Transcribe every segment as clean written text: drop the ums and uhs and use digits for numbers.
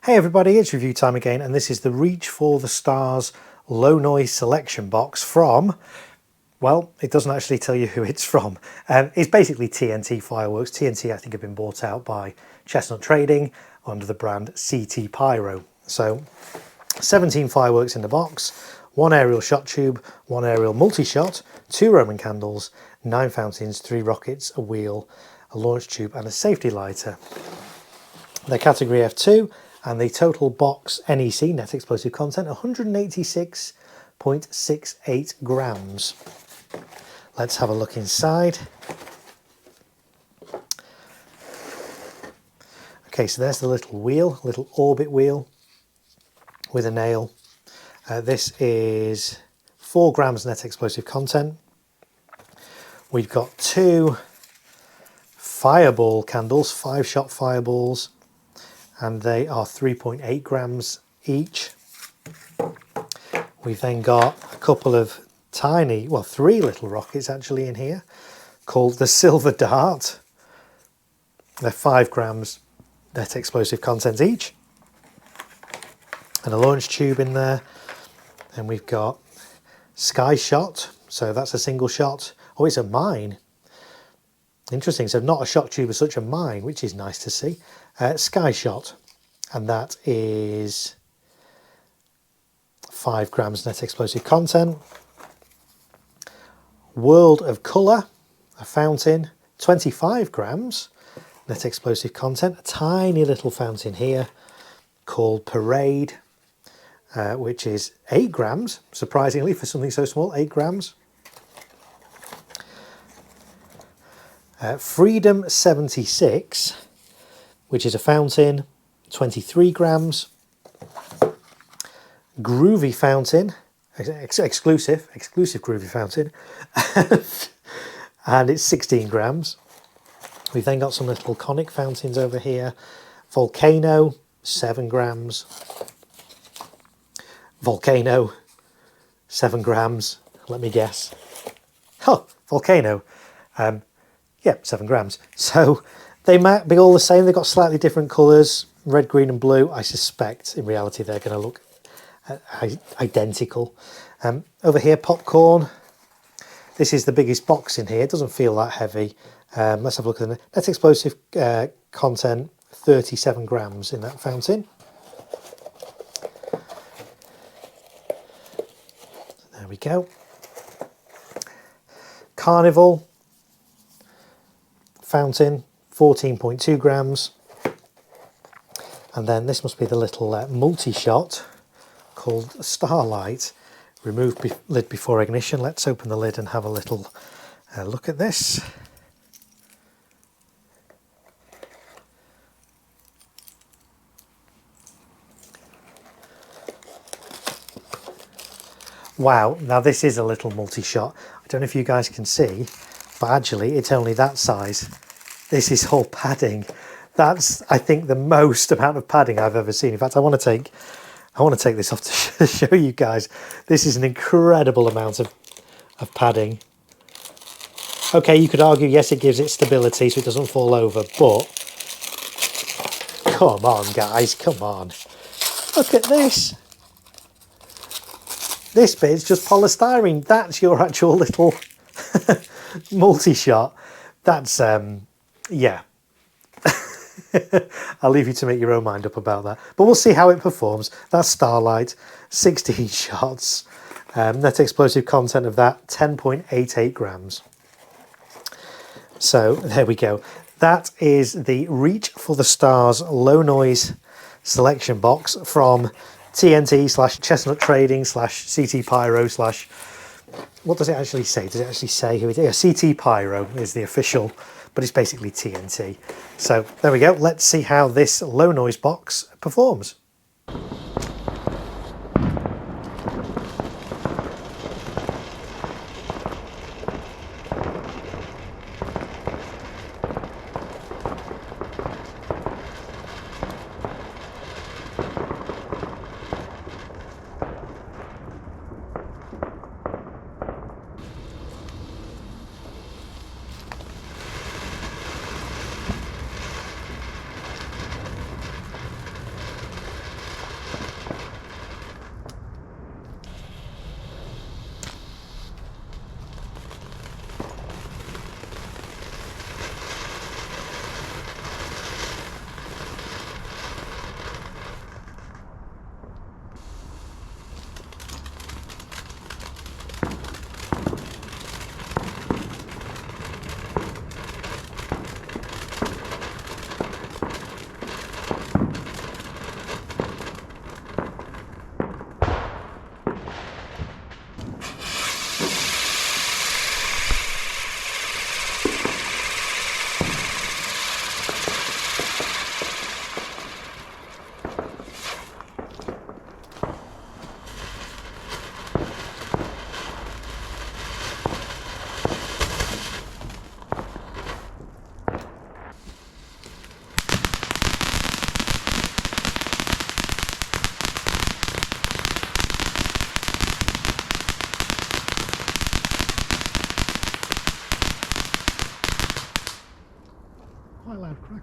Hey everybody, it's review time again, and this is the Reach for the Stars low noise selection box from, well, it doesn't actually tell you who it's from. It's basically TNT Fireworks. TNT I think have been bought out by Chestnut Trading under the brand CT Pyro. So 17 fireworks in the box, one aerial shot tube, one aerial multi-shot, 2 Roman candles, 9 fountains, 3 rockets, a wheel, a launch tube and a safety lighter. They're category F2. And the total box NEC, net explosive content, 186.68 grams. Let's have a look inside. Okay, so there's the little wheel, little orbit wheel with a nail. This is 4 grams net explosive content. We've got 2 fireball candles, 5-shot fireballs, and they are 3.8 grams each. We've then got a couple of tiny, well, 3 little rockets actually in here, called the Silver Dart. They're 5 grams net explosive content each. And a launch tube in there. And we've got Sky Shot, so that's a single shot. Oh, it's a mine. Interesting, so not a shot tube as such, a mine, which is nice to see. Sky Shot, and that is 5 grams net explosive content. World of Colour, a fountain, 25 grams net explosive content. A tiny little fountain here called Parade, which is 8 grams, surprisingly for something so small, 8 grams. Freedom 76, which is a fountain, 23 grams. Groovy fountain, exclusive groovy fountain, and it's 16 grams. We've then got some little conic fountains over here. Volcano, 7 grams. Volcano, 7 grams. Let me guess. Oh, Volcano. Yeah, 7 grams. So they might be all the same. They've got slightly different colours, red, green and blue. I suspect in reality they're going to look identical. Over here, popcorn. This is the biggest box in here. It doesn't feel that heavy. Let's have a look at the net explosive content, 37 grams in that fountain. There we go. Carnival fountain, 14.2 grams. And then this must be the little multi-shot called Starlight. Remove lid before ignition. Let's open the lid and have a little look at this. Wow, now this is a little multi-shot. I don't know if you guys can see, but actually it's only that size. This is all padding. That's, I think, the most amount of padding I've ever seen. In fact, I want to take this off to show you guys. This is an incredible amount of padding. Okay, you could argue, yes, it gives it stability so it doesn't fall over, but come on, guys, come on. Look at this. This bit's just polystyrene. That's your actual little multi-shot. That's, yeah. I'll leave you to make your own mind up about that. But we'll see how it performs. That's Starlight, 16 shots. Net explosive content of that, 10.88 grams. So there we go. That is the Reach for the Stars low noise selection box from TNT / Chestnut Trading / CT Pyro / what does it actually say? Does it actually say who it is? Yeah, CT Pyro is the official, but it's basically TNT. So there we go. Let's see how this low noise box performs.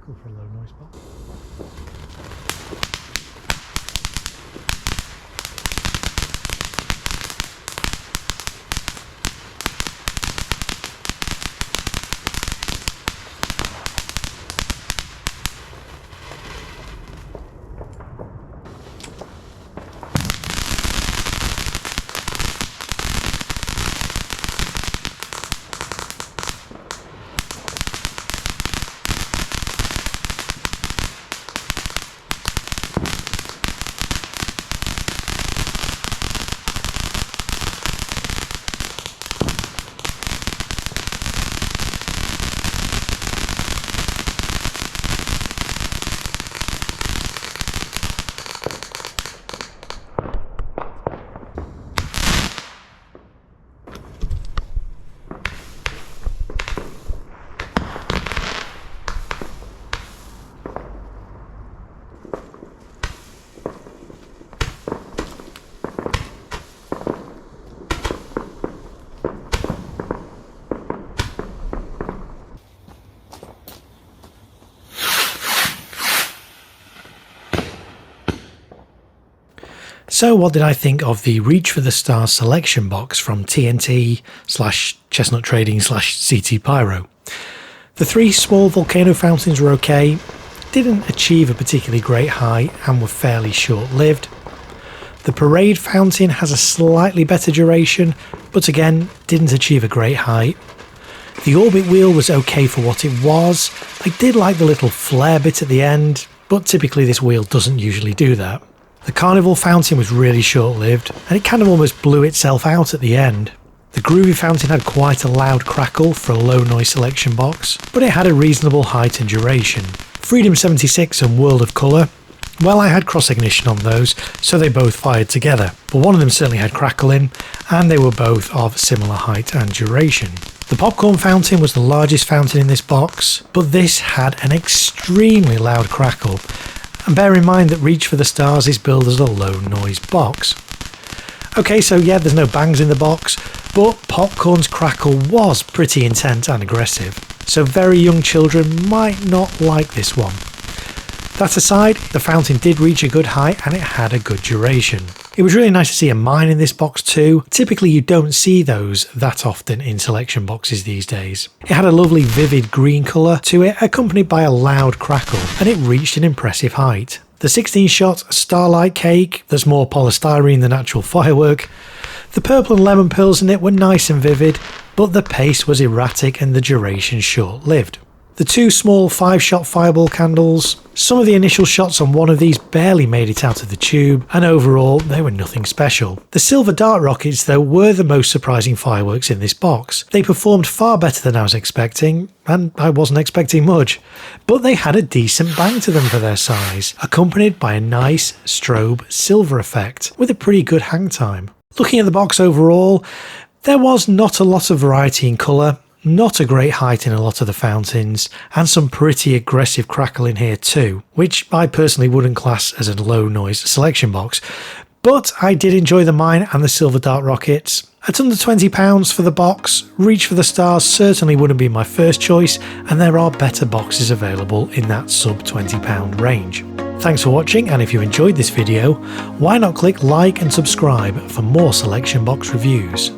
crackle for a low noise box. So what did I think of the Reach for the Stars selection box from TNT/Chestnut Trading/CT Pyro? The 3 small volcano fountains were okay, didn't achieve a particularly great height and were fairly short-lived. The Parade fountain has a slightly better duration, but again didn't achieve a great height. The Orbit wheel was okay for what it was. I did like the little flare bit at the end, but typically this wheel doesn't usually do that. The Carnival fountain was really short-lived, and it kind of almost blew itself out at the end. The Groovy fountain had quite a loud crackle for a low noise selection box, but it had a reasonable height and duration. Freedom 76 and World of Colour, well, I had cross ignition on those, so they both fired together, but one of them certainly had crackle in, and they were both of similar height and duration. The Popcorn fountain was the largest fountain in this box, but this had an extremely loud crackle. And bear in mind that Reach for the Stars is billed as a low noise box. Okay, so yeah, there's no bangs in the box, but Popcorn's crackle was pretty intense and aggressive, so very young children might not like this one. That aside, the fountain did reach a good height and it had a good duration. It was really nice to see a mine in this box too. Typically you don't see those that often in selection boxes these days. It had a lovely vivid green colour to it, accompanied by a loud crackle, and it reached an impressive height. The 16-shot Starlight Cake, that's more polystyrene than actual firework. The purple and lemon pearls in it were nice and vivid, but the pace was erratic and the duration short-lived. The 2 small 5-shot fireball candles, some of the initial shots on one of these barely made it out of the tube, and overall they were nothing special. The silver dart rockets though were the most surprising fireworks in this box. They performed far better than I was expecting, and I wasn't expecting much, but they had a decent bang to them for their size, accompanied by a nice strobe silver effect with a pretty good hang time. Looking at the box overall, there was not a lot of variety in colour, not a great height in a lot of the fountains, and some pretty aggressive crackle in here too, which I personally wouldn't class as a low noise selection box, but I did enjoy the mine and the silver dart rockets. At under £20 for the box, Reach for the Stars certainly wouldn't be my first choice, and there are better boxes available in that sub £20 range. Thanks for watching, and if you enjoyed this video, why not click like and subscribe for more selection box reviews.